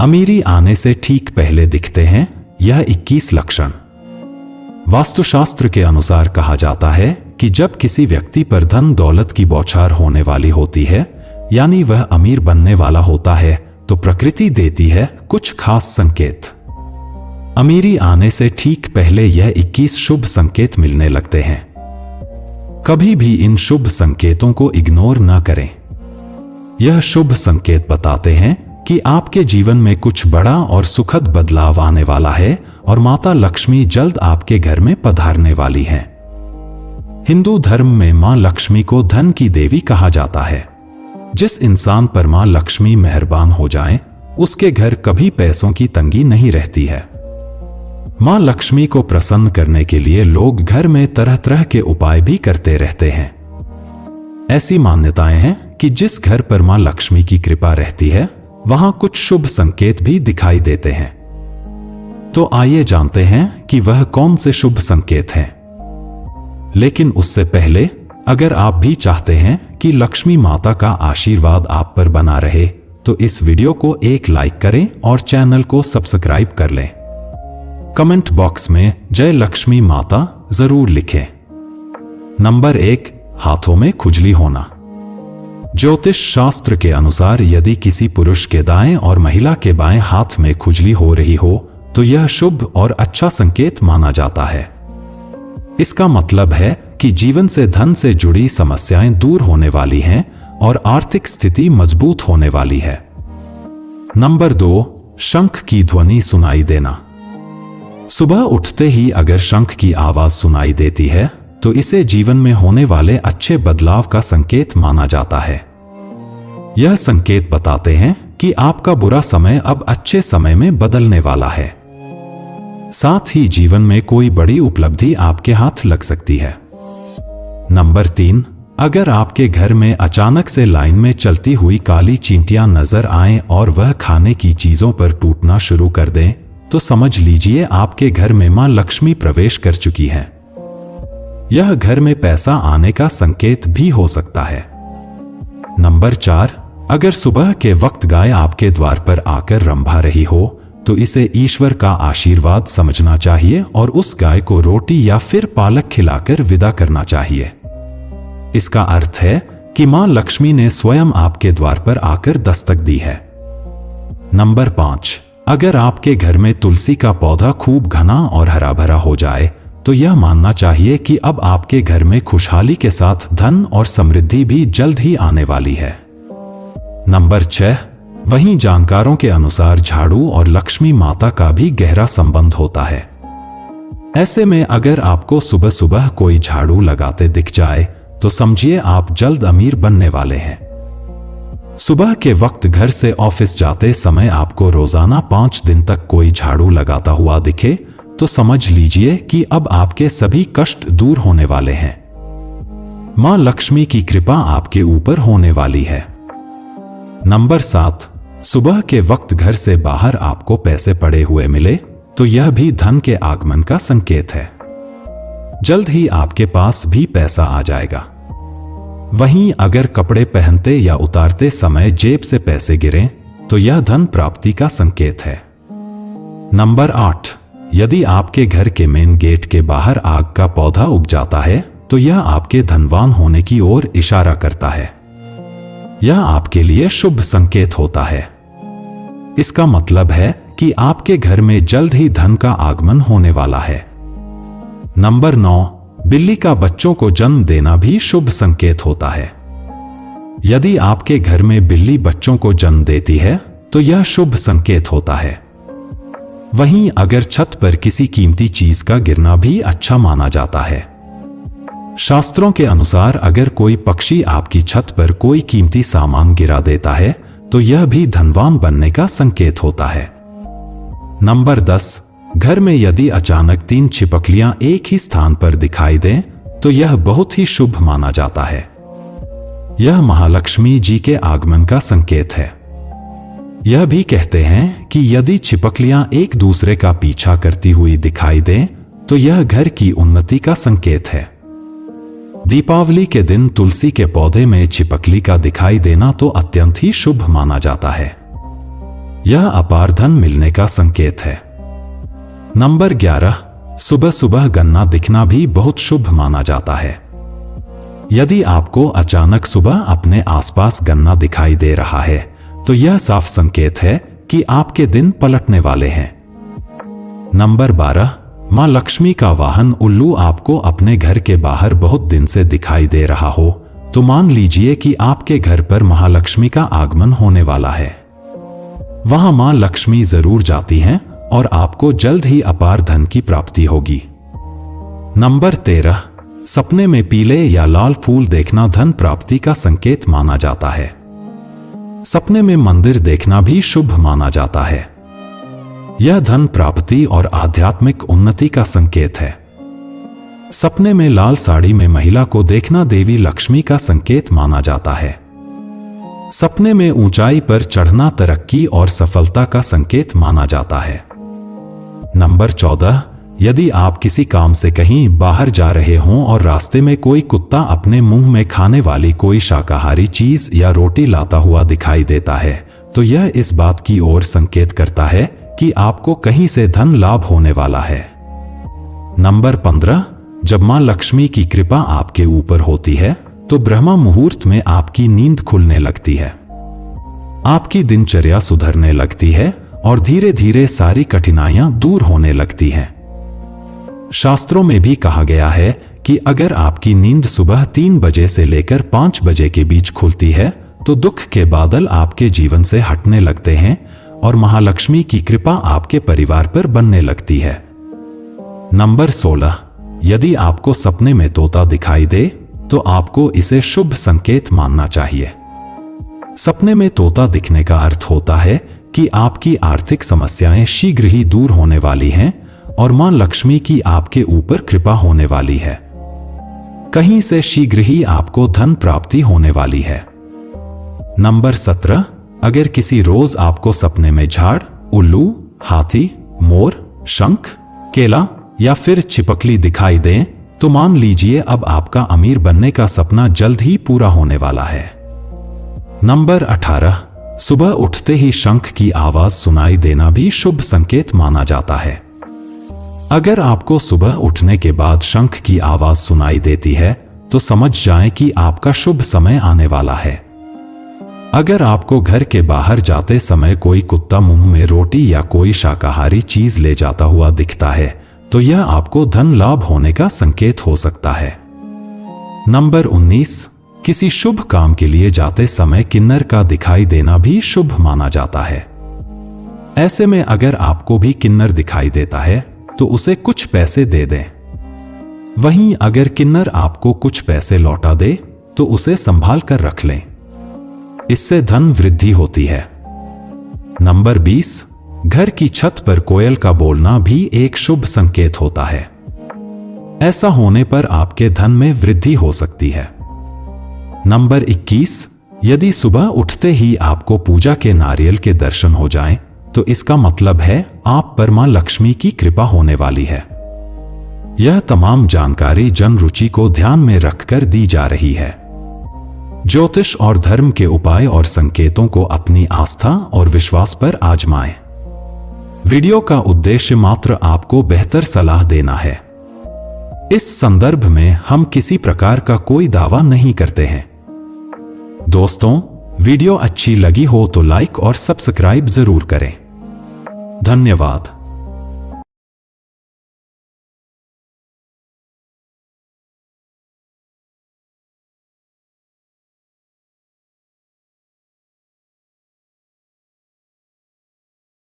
अमीरी आने से ठीक पहले दिखते हैं यह 21 लक्षण। वास्तुशास्त्र के अनुसार कहा जाता है कि जब किसी व्यक्ति पर धन दौलत की बौछार होने वाली होती है, यानी वह अमीर बनने वाला होता है, तो प्रकृति देती है कुछ खास संकेत। अमीरी आने से ठीक पहले यह 21 शुभ संकेत मिलने लगते हैं। कभी भी इन शुभ संकेतों को इग्नोर न करें। यह शुभ संकेत बताते हैं कि आपके जीवन में कुछ बड़ा और सुखद बदलाव आने वाला है और माता लक्ष्मी जल्द आपके घर में पधारने वाली हैं। हिंदू धर्म में मां लक्ष्मी को धन की देवी कहा जाता है। जिस इंसान पर मां लक्ष्मी मेहरबान हो जाए, उसके घर कभी पैसों की तंगी नहीं रहती है। मां लक्ष्मी को प्रसन्न करने के लिए लोग घर में तरह तरह के उपाय भी करते रहते हैं। ऐसी मान्यताएं हैं कि जिस घर पर मां लक्ष्मी की कृपा रहती है, वहां कुछ शुभ संकेत भी दिखाई देते हैं। तो आइए जानते हैं कि वह कौन से शुभ संकेत हैं। लेकिन उससे पहले, अगर आप भी चाहते हैं कि लक्ष्मी माता का आशीर्वाद आप पर बना रहे, तो इस वीडियो को एक लाइक करें और चैनल को सब्सक्राइब कर लें। कमेंट बॉक्स में जय लक्ष्मी माता जरूर लिखें। नंबर 1, हाथों में खुजली होना। ज्योतिष शास्त्र के अनुसार यदि किसी पुरुष के दाएं और महिला के बाएं हाथ में खुजली हो रही हो, तो यह शुभ और अच्छा संकेत माना जाता है। इसका मतलब है कि जीवन से धन से जुड़ी समस्याएं दूर होने वाली हैं और आर्थिक स्थिति मजबूत होने वाली है। नंबर 2, शंख की ध्वनि सुनाई देना। सुबह उठते ही अगर शंख की आवाज सुनाई देती है, तो इसे जीवन में होने वाले अच्छे बदलाव का संकेत माना जाता है। यह संकेत बताते हैं कि आपका बुरा समय अब अच्छे समय में बदलने वाला है। साथ ही जीवन में कोई बड़ी उपलब्धि आपके हाथ लग सकती है। नंबर 3, अगर आपके घर में अचानक से लाइन में चलती हुई काली चींटियां नजर आएं और वह खाने की चीजों पर टूटना शुरू कर दें, तो समझ लीजिए आपके घर में मां लक्ष्मी प्रवेश कर चुकी हैं। यह घर में पैसा आने का संकेत भी हो सकता है। नंबर 4, अगर सुबह के वक्त गाय आपके द्वार पर आकर रंभा रही हो, तो इसे ईश्वर का आशीर्वाद समझना चाहिए और उस गाय को रोटी या फिर पालक खिलाकर विदा करना चाहिए। इसका अर्थ है कि मां लक्ष्मी ने स्वयं आपके द्वार पर आकर दस्तक दी है। नंबर 5, अगर आपके घर में तुलसी का पौधा खूब घना और हरा भरा हो जाए, तो यह मानना चाहिए कि अब आपके घर में खुशहाली के साथ धन और समृद्धि भी जल्द ही आने वाली है। नंबर 6, वहीं जानकारों के अनुसार झाड़ू और लक्ष्मी माता का भी गहरा संबंध होता है। ऐसे में अगर आपको सुबह सुबह कोई झाड़ू लगाते दिख जाए, तो समझिए आप जल्द अमीर बनने वाले हैं। सुबह के वक्त घर से ऑफिस जाते समय आपको रोजाना 5 दिन तक कोई झाड़ू लगाता हुआ दिखे, तो समझ लीजिए कि अब आपके सभी कष्ट दूर होने वाले हैं। मां लक्ष्मी की कृपा आपके ऊपर होने वाली है। नंबर 7, सुबह के वक्त घर से बाहर आपको पैसे पड़े हुए मिले, तो यह भी धन के आगमन का संकेत है। जल्द ही आपके पास भी पैसा आ जाएगा। वहीं अगर कपड़े पहनते या उतारते समय जेब से पैसे गिरें, तो यह धन प्राप्ति का संकेत है। नंबर 8, यदि आपके घर के मेन गेट के बाहर आग का पौधा उग जाता है, तो यह आपके धनवान होने की ओर इशारा करता है। यह आपके लिए शुभ संकेत होता है। इसका मतलब है कि आपके घर में जल्द ही धन का आगमन होने वाला है। नंबर 9, बिल्ली का बच्चों को जन्म देना भी शुभ संकेत होता है। यदि आपके घर में बिल्ली बच्चों को जन्म देती है, तो यह शुभ संकेत होता है। वहीं अगर छत पर किसी कीमती चीज का गिरना भी अच्छा माना जाता है। शास्त्रों के अनुसार अगर कोई पक्षी आपकी छत पर कोई कीमती सामान गिरा देता है, तो यह भी धनवान बनने का संकेत होता है। नंबर 10, घर में यदि अचानक 3 छिपकलियां एक ही स्थान पर दिखाई दें, तो यह बहुत ही शुभ माना जाता है। यह महालक्ष्मी जी के आगमन का संकेत है। यह भी कहते हैं कि यदि छिपकलियां एक दूसरे का पीछा करती हुई दिखाई दें, तो यह घर की उन्नति का संकेत है। दीपावली के दिन तुलसी के पौधे में छिपकली का दिखाई देना तो अत्यंत ही शुभ माना जाता है। यह अपार धन मिलने का संकेत है। नंबर 11, सुबह सुबह गन्ना दिखना भी बहुत शुभ माना जाता है। यदि आपको अचानक सुबह अपने आसपास गन्ना दिखाई दे रहा है तो यह साफ संकेत है कि आपके दिन पलटने वाले हैं। नंबर 12, मां लक्ष्मी का वाहन उल्लू आपको अपने घर के बाहर बहुत दिन से दिखाई दे रहा हो तो मान लीजिए कि आपके घर पर महालक्ष्मी का आगमन होने वाला है। वहां मां लक्ष्मी जरूर जाती हैं और आपको जल्द ही अपार धन की प्राप्ति होगी। नंबर 13, सपने में पीले या लाल फूल देखना धन प्राप्ति का संकेत माना जाता है। सपने में मंदिर देखना भी शुभ माना जाता है। यह धन प्राप्ति और आध्यात्मिक उन्नति का संकेत है। सपने में लाल साड़ी में महिला को देखना देवी लक्ष्मी का संकेत माना जाता है। सपने में ऊंचाई पर चढ़ना तरक्की और सफलता का संकेत माना जाता है। नंबर 14, यदि आप किसी काम से कहीं बाहर जा रहे हों और रास्ते में कोई कुत्ता अपने मुंह में खाने वाली कोई शाकाहारी चीज या रोटी लाता हुआ दिखाई देता है तो यह इस बात की ओर संकेत करता है कि आपको कहीं से धन लाभ होने वाला है। नंबर 15, जब मां लक्ष्मी की कृपा आपके ऊपर होती है तो ब्रह्म मुहूर्त में आपकी नींद खुलने लगती है। आपकी दिनचर्या सुधरने लगती है और धीरे धीरे सारी कठिनाइयां दूर होने लगती हैं। शास्त्रों में भी कहा गया है कि अगर आपकी नींद सुबह 3 बजे से लेकर 5 बजे के बीच खुलती है तो दुख के बादल आपके जीवन से हटने लगते हैं और महालक्ष्मी की कृपा आपके परिवार पर बनने लगती है। नंबर 16, यदि आपको सपने में तोता दिखाई दे तो आपको इसे शुभ संकेत मानना चाहिए। सपने में तोता दिखने का अर्थ होता है कि आपकी आर्थिक समस्याएं शीघ्र ही दूर होने वाली हैं और मां लक्ष्मी की आपके ऊपर कृपा होने वाली है। कहीं से शीघ्र ही आपको धन प्राप्ति होने वाली है। नंबर 17, अगर किसी रोज आपको सपने में झाड़, उल्लू, हाथी, मोर, शंख, केला या फिर छिपकली दिखाई दें तो मान लीजिए अब आपका अमीर बनने का सपना जल्द ही पूरा होने वाला है। नंबर 18, सुबह उठते ही शंख की आवाज सुनाई देना भी शुभ संकेत माना जाता है। अगर आपको सुबह उठने के बाद शंख की आवाज सुनाई देती है तो समझ जाएं कि आपका शुभ समय आने वाला है। अगर आपको घर के बाहर जाते समय कोई कुत्ता मुंह में रोटी या कोई शाकाहारी चीज ले जाता हुआ दिखता है तो यह आपको धन लाभ होने का संकेत हो सकता है। नंबर 19, किसी शुभ काम के लिए जाते समय किन्नर का दिखाई देना भी शुभ माना जाता है। ऐसे में अगर आपको भी किन्नर दिखाई देता है तो उसे कुछ पैसे दे दें। वहीं अगर किन्नर आपको कुछ पैसे लौटा दे तो उसे संभाल कर रख लें। इससे धन वृद्धि होती है। नंबर 20, घर की छत पर कोयल का बोलना भी एक शुभ संकेत होता है। ऐसा होने पर आपके धन में वृद्धि हो सकती है। नंबर 21, यदि सुबह उठते ही आपको पूजा के नारियल के दर्शन हो जाएं, तो इसका मतलब है आप पर मां लक्ष्मी की कृपा होने वाली है। यह तमाम जानकारी जन रुचि को ध्यान में रखकर दी जा रही है। ज्योतिष और धर्म के उपाय और संकेतों को अपनी आस्था और विश्वास पर आजमाएं। वीडियो का उद्देश्य मात्र आपको बेहतर सलाह देना है। इस संदर्भ में हम किसी प्रकार का कोई दावा नहीं करते हैं। दोस्तों, वीडियो अच्छी लगी हो तो लाइक और सब्सक्राइब जरूर करें। धन्यवाद।